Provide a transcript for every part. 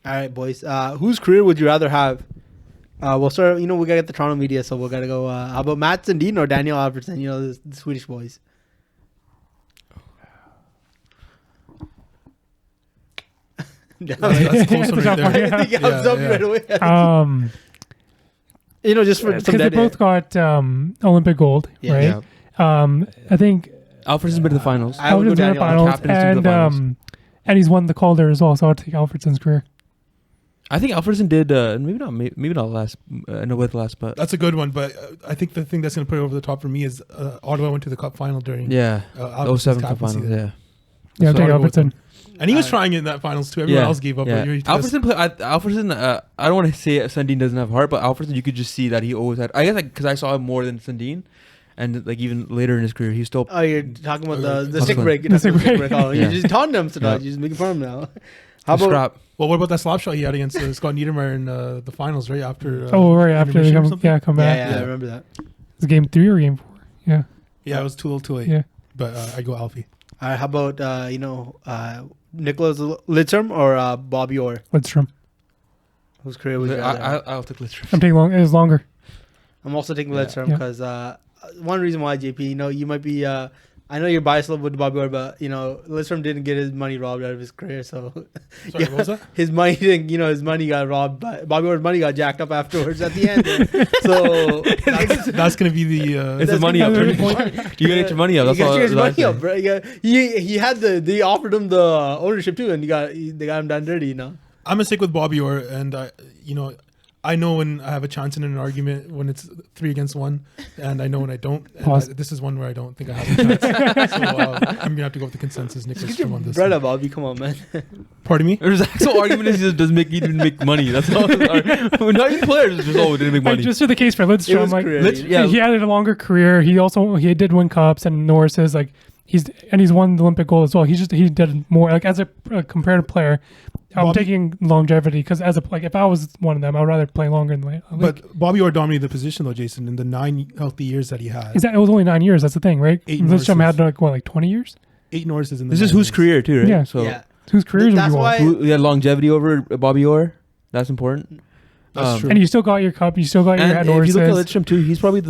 All right, boys. Whose career would you rather have? We'll start. We gotta get the Toronto media, so we gotta go. How about Matt Sundin or Daniel Alfredsson? The Swedish boys. That's close one right there. Right away. Just for because some they both got Olympic gold, right? Yeah. I think Alfredsson's been to the finals. I would go Alfredsson's been to the Daniel. finals, and he's won the Calder as well. So I'll take Alfredsson's career. I think Alfredsson did maybe not last. No, with last, but that's a good one. But I think the thing that's going to put it over the top for me is Ottawa went to the Cup final during 07 Cup final. Yeah, I'll take Alfredsson. And he was trying in that finals too. Everyone else gave up. Yeah. Alfredsson, I don't want to say Sundin doesn't have heart, but Alfredsson, you could just see that he always had. I guess because I saw him more than Sundin, and even later in his career, he's still. Oh, you're talking about the stick break. The stick break. Oh, you're just taunting him, so you're just making fun of him now. How about scrap? Well, what about that slap shot he had against Scott Niedermayer in the finals, right after? Right after they come back. Yeah, I remember that. It was game 3 or game 4? Yeah. Yeah, it was too late. Yeah, but I go Alfie. All right, how about Nicholas Lidstrom or Bobby Orr? Lidstrom. Whose career was I'll take Lidstrom. I'm taking it was longer. I'm also taking Lidstrom because one reason why, JP, you might be. I know you're biased with Bobby Orr, but Lidstrom didn't get his money robbed out of his career, so. Sorry, what was that? His money didn't. His money got robbed. But Bobby Orr's money got jacked up afterwards at the end. So that's going to be the. It's the money up. You gotta get your money up. That's all. You got your money up, bro. He had they offered him the ownership too, and they got him done dirty. I'm gonna stick with Bobby Orr, and I know when I have a chance in an argument when it's 3 against 1, and I know when I don't. This is one where I don't think I have a chance. So I'm gonna have to go with the consensus. Nicholas on this. Brother, Bobby, come on, man. Pardon me. There's actual argument is he doesn't make money. That's all. Not even players. It's just didn't make money. Just for the case for Lidstrom, he had a longer career. He did win cups and Norris's he's won the Olympic gold as well. He did more as a comparative player. I'm taking longevity because if I was one of them, I would rather play longer in the league. But Bobby Orr dominated the position though, Jason, in the 9 healthy years that he had. It was only 9 years. That's the thing, right? Lidstrom had 20 years. 8 Norrises in the. This is whose career too, right? Yeah. So whose careers would you want? Who had longevity over Bobby Orr? That's important. That's true. And you still got your cup. You still got your head. If you look at Lidstrom too, he's probably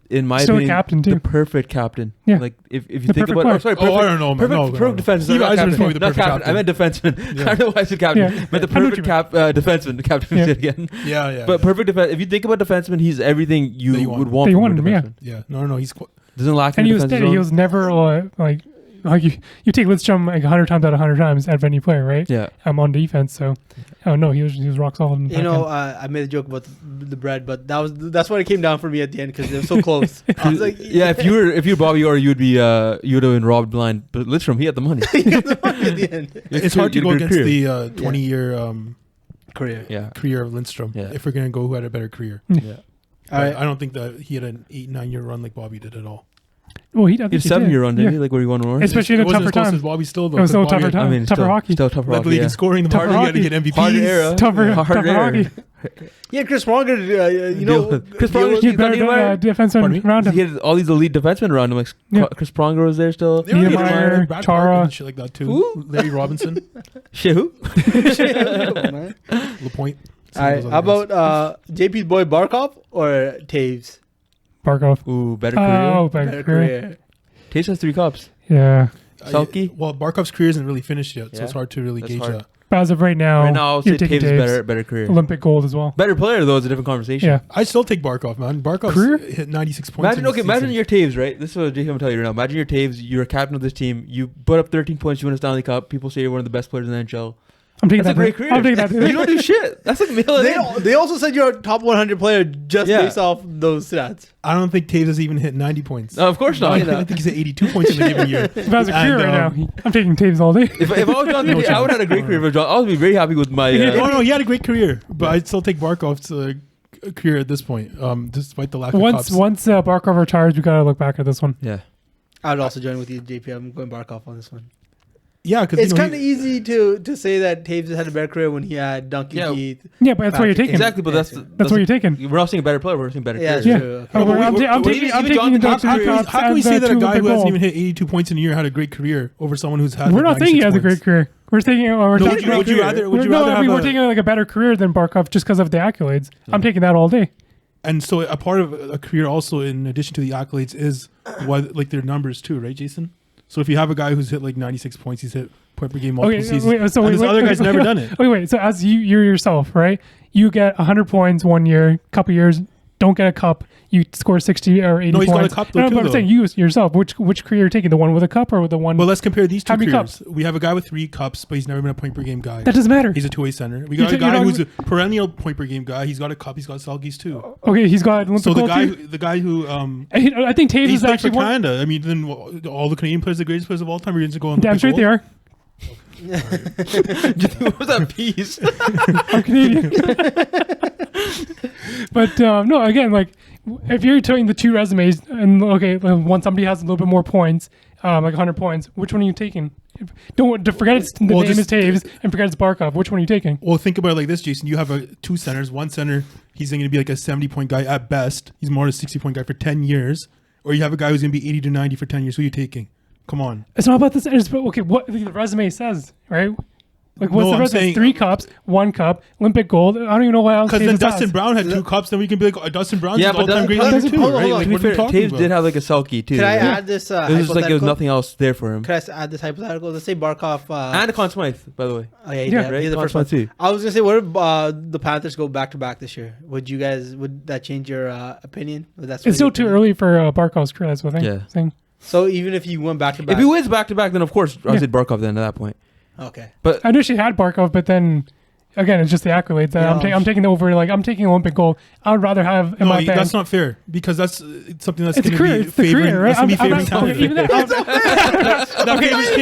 in my opinion, captain too. The perfect captain. Yeah. Like if you think about, I don't know, man. Perfect defense. Steve Eiser's probably the perfect captain. I meant defenseman. Yeah. I don't know why I said captain. Yeah. I meant the perfect defenseman. The captain said again. Yeah. But perfect defense. If you think about defenseman, he's everything you would want. You wanted him, yeah. Yeah. No. He's doesn't lack. And he was steady. He was never you take Lidstrom 100 times out of 100 times out of any player, right? Yeah. I'm on defense, so he was rock solid. I made a joke about the bread, but that's what it came down for me at the end because it was so close. I was like, if you're Bobby Orr, you'd have been robbed blind. But Lidstrom, he had the money. He had the money at the end. It's hard to go against the 20-year career. Yeah. Career of Lidstrom. Yeah. If we're gonna go who had a better career. Yeah. I don't think that he had an 8-9 year run like Bobby did at all. Well, he had a 7-year run, didn't he? Like where he won more, especially in the tougher times. Bobby still though. It was still tougher time. I mean, tougher hockey. Still tougher hockey. Luckily, scoring the harder he had to get MVPs. Harder era. Tougher hockey. Yeah, Chris Pronger. Chris Pronger. He had better defensemen around him. He had all these elite defensemen around him. Like Chris Pronger was there still. Niedermayer, Chara, and shit like that too. Who? Larry Robinson. Shit, who? LaPointe. All right. How about JP's boy Barkov or Toews? Barkov. Ooh, better career. Oh, better career. Toews has 3 cups. Yeah. Selke? Well, Barkov's career isn't really finished yet, so it's hard to really gauge that. But as of right now I'll say Toews better career. Olympic gold as well. Better player though is a different conversation. Yeah. I still take Barkov, man. Barkov's career hit 96 points. Imagine your Toews, right? This is what JP will tell you right now. Imagine your Toews, you're a captain of this team, you put up 13 points, you win a Stanley Cup, people say you're one of the best players in the NHL. That's a great career. I'm taking that. You don't do shit. That's like They also said you're a top 100 player just based off those stats. I don't think Toews has even hit 90 points. No, of course not. I think he's at 82 points in a given year. If I was a career right now, I'm taking Toews all day. If I was John, I would have had a great career. I would be very happy with my. No, he had a great career, but I'd still take Barkov's career at this point, despite the lack of cups. Once Barkov retires, we gotta look back at this one. Yeah, I'd also join with you, JP. I'm going Barkov on this one. Yeah, because it's kind of easy to say that Toews had a better career when he had Duncan Keith. Yeah, but that's what you're taking. Exactly, but that's what you're taking. We're not saying better player. We're saying better career. Yeah. True. I'm taking How can we say that a guy who hasn't even hit 82 points in a year had a great career over someone who's had? We're not saying he has a great career. We're taking. Would you rather? We're taking like a better career than Barkov just because of the accolades. I'm taking that all day. And so a part of a career also, in addition to the accolades, is what like their numbers too, right, Jason? So if you have a guy who's hit like 96 points, he's hit point per game multiple seasons. This other guy's never done it. Wait. So as you yourself, right? You get 100 points 1 year, couple years, don't get a cup. You score 60 or 80 points. He's got a cup though, but I'm saying you yourself, which career you're taking? The one with a cup or with the one? Well, let's compare these two careers. Cups? We have a guy with 3 cups, but he's never been a point per game guy. That doesn't matter. He's a two-way center. We got a guy who's a perennial point per game guy. He's got a cup. He's got Selkies too. Okay, he's got Olympic so gold the guy who I think Toews is actually for Canada. I mean, then all the Canadian players, the greatest players of all time, are going to go on. Damn straight they are. What was that piece? I'm Canadian. But no, again, like if you're taking the two resumes and when somebody has a little bit more points, like 100 points, which one are you taking? Don't forget the name is Toews and forget it's Barkov. Which one are you taking? Well, think about it like this, Jason. You have two centers. One center, he's going to be like a 70-point guy at best. He's more of a 60-point guy for 10 years. Or you have a guy who's going to be 80 to 90 for 10 years. Who are you taking? Come on. It's not about this. Okay, what the resume says, right? Like, what's the resume? Saying, 3 cups, 1 cup, Olympic gold. I don't even know what else. Because then Dustin Brown had 2 cups, then we can be like, Dustin Brown's all-time great hold leader too, on, right? hold on. Like, To be fair, Toews did have like a Selkie too. Could I add this? It was just like there was nothing else there for him. Could I add this hypothetical? Let's say Barkov And a Conn Smythe, by the way. Oh yeah, he did. Right? He's the Conn first one Smythe too. I was gonna say, what if the Panthers go back to back this year? Would that change your opinion? It's still too early for Barkov's career. That's what I'm saying. So even if you went back to back, if he wins back to back, then of course I would say Barkov. Then at that point, okay. But I knew she had Barkov, but then again, it's just the accolades. I'm taking over. Like I'm taking Olympic gold. I would rather have. That's not fair because that's something that's going to be favoring. Right? That's going to be favoring talent.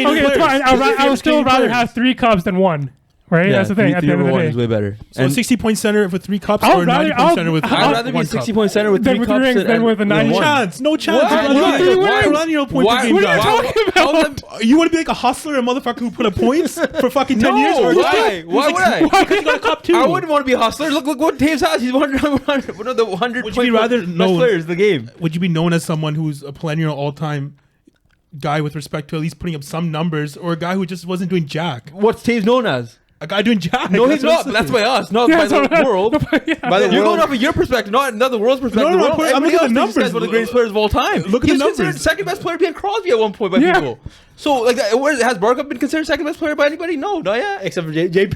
It's fine. I would still rather have 3 cups than 1. Right, that's the thing. At the end of the day, is way better. So a 60-point center with 3 cups, or a 90-point center with 1 cup. I'd rather be a 60-point center with 3 cups than with a 90. No chance. Perennial point per game guy. What are you talking about? You want to be like a hustler, a motherfucker who put up points for fucking 10 years? Why? Why would I? Because you got a cup too. I wouldn't want to be a hustler. Look what Toews has. He's one of the 100 best players in the game. Would you be known as someone who's a perennial all-time guy with respect to at least putting up some numbers, or a guy who just wasn't doing jack? What's Toews known as? A guy doing jack. No, he's not. But that's by us, not by the world. You're going off of your perspective, not the world's perspective. No, I'm looking at the numbers. This guy's one of the greatest players of all time. Look at the numbers. He was considered second best player behind Crosby at one point by people. So, like, has Barkov been considered second best player by anybody? No, not yet. Except for JP.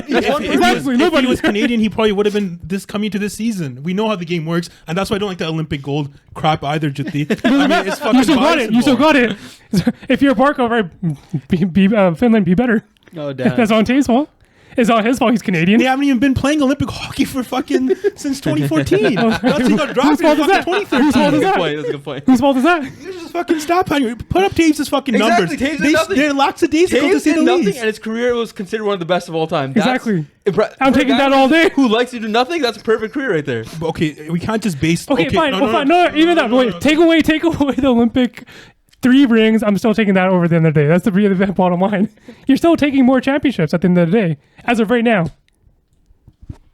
If he was Canadian, he probably would have been coming to this season. We know how the game works, and that's why I don't like the Olympic gold crap either, Jyoti. I mean, it's fucking you still got it. If you're Barkov, right, Finland, be better. Oh, damn. That's on Toews' fault. It's not his fault. He's Canadian. They haven't even been playing Olympic hockey for fucking since 2014. That's he got drafted in fucking 2013. Whose fault is that? That's a good point. Whose fault is that? You're just fucking stop on you. Put up Toews' fucking numbers. They're lackadaisical to say the nothing, least. and his career was considered one of the best of all time. Exactly. I'm taking that all day. Who likes to do nothing? That's a perfect career right there. Okay, we can't just base. Okay, fine. No, even that. Wait, take away the Olympic 3 rings. I'm still taking that over the end of the day. That's the really bottom line. You're still taking more championships at the end of the day, as of right now.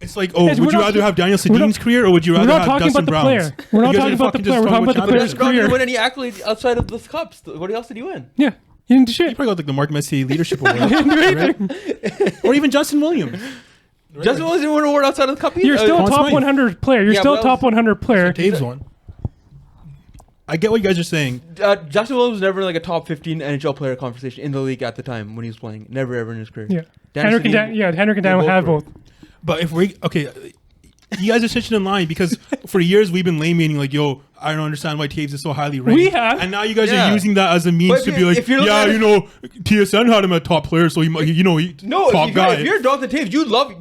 It's like, would you rather have Daniel Sedin's career or would you rather have Dustin Brown's? We're not talking about the player. We're talking about the player's career. Didn't win any accolades outside of the cups. What else did he win? Yeah, he didn't do shit. He probably got like the Mark Messier Leadership Award, right? Or even Justin Williams. Justin Williams didn't win an award outside of the cup either. You're still a top 100 player. You're still a top 100 player. Toews won. I get what you guys are saying. Justin Williams was never like a top 15 NHL player conversation in the league at the time when he was playing. Never ever in his career. Yeah, Henrik and Dan will have both. But if we you guys are switching in line because for years we've been lame-maning like, yo, I don't understand why Toews is so highly ranked. We have. And now you guys are using that as a means to be like, TSN had him a top player, so he top guy. If you're Jonathan Toews,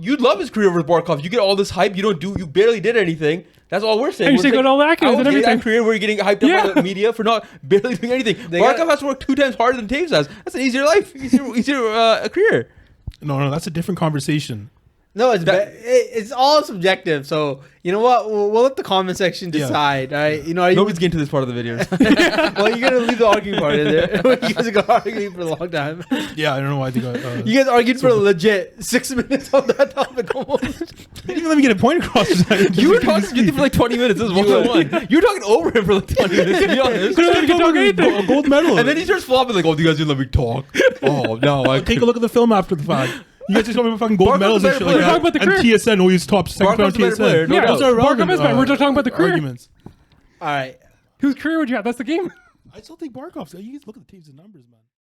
you'd love his career over Barkov. You get all this hype, you barely did anything. That's all we're saying. And you got all the accolades and everything. That career where you're getting hyped up by the media for not barely doing anything. Barkov has to work 2 times harder than Toews has. That's an easier life, easier career. No, that's a different conversation. No, it's all subjective. So you know what? We'll let the comment section decide. All right. You know, nobody's getting to this part of the video. Well, you're gonna leave the arguing part in there. You guys are gonna argue for a long time. Yeah, I don't know why they got. You guys argued for legit 6 minutes on that topic almost. You didn't even let me get a point across. You were talking to Jyoti for like 20 minutes. This is 1-on-1. You were talking over him for like 20 minutes. To be honest, a gold medal, and then he starts flopping like, "Oh, you guys didn't let me talk." Oh no, I take a look at the film after the fact. You guys just talking about fucking gold medals and shit like that. About the and TSN always top second round TSN. Yeah, Barkov is better. We're just talking about the career. Arguments. All right. Whose career would you have? That's the game. I still think Barkov's. You guys look at the teams and numbers, man.